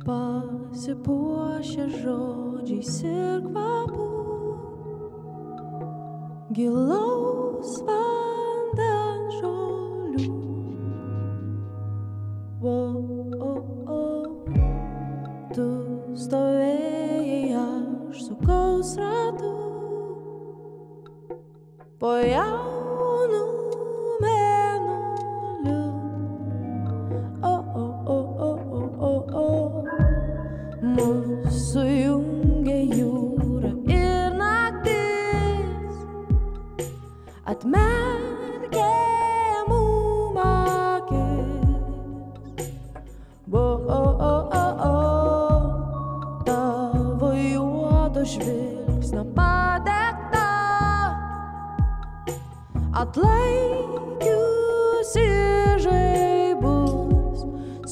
pasipuošę žodžiais ir kvapu, gilaus vandens žolių. Tu stovėjai, aš sukaus ratu po jaunu mėnuliu. Mūsų jungia jūra ir naktis, atmerkė mum akis. Tavo juodo žvilgsnio padegta, atlaikiusi žaibus,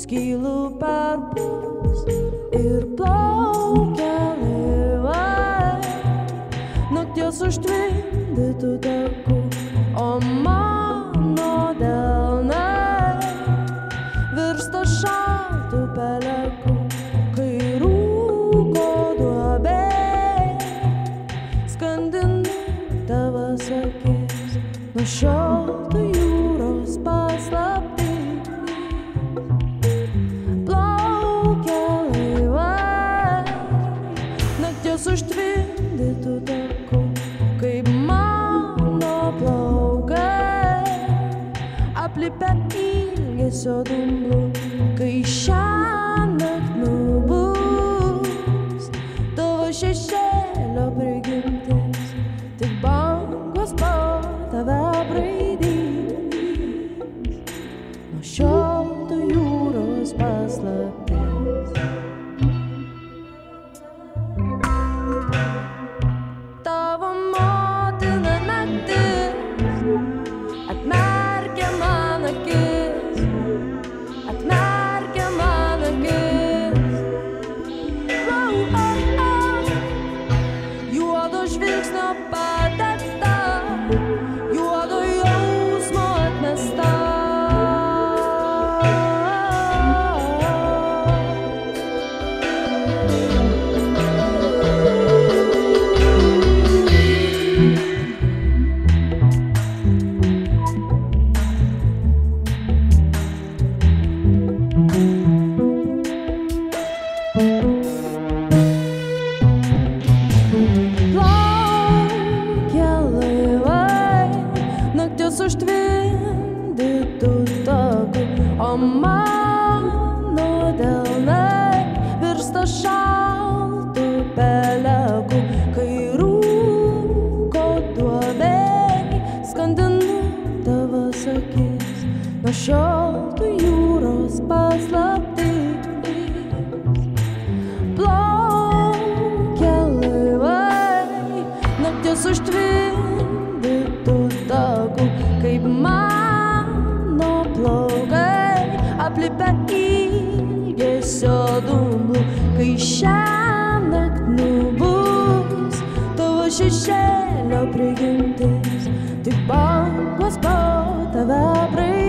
skylų perpus ir plaukia laivai nakties užtvindytų takų, o mano delnai virsta šaltų pelekų, kai rūko duobė skandina tavas akis. Nuo šiol tu jūros paslaptis plaukia laivai nakties užtvindytų takų, kaip mano plaukai aplipę ilgesio dumblu, kai šiąnakt nubus tavo šešėlio prigimtis, tik bangos po tave braidys. Nuo šiol tu jūros paslaptis. Tavo motina naktis atmerkė man akis, atmerkė man akis. Juodo žvilgsnio padegta, juodo jausmo atmesta. Plaukia laivai nakties užtvindytų takų, o mano delnai virsta šaltų pelekų, kai rūko duobė skandina tavas akis. Nuo šiol tu jūros paslaptis plaukia laivai nakties užtvindytų takų, kaip mano plaukai aplipę ilgesio dumblu, kai šiąnakt nubus tavo šešėlio prigimtis, tik bangos po tave braidys.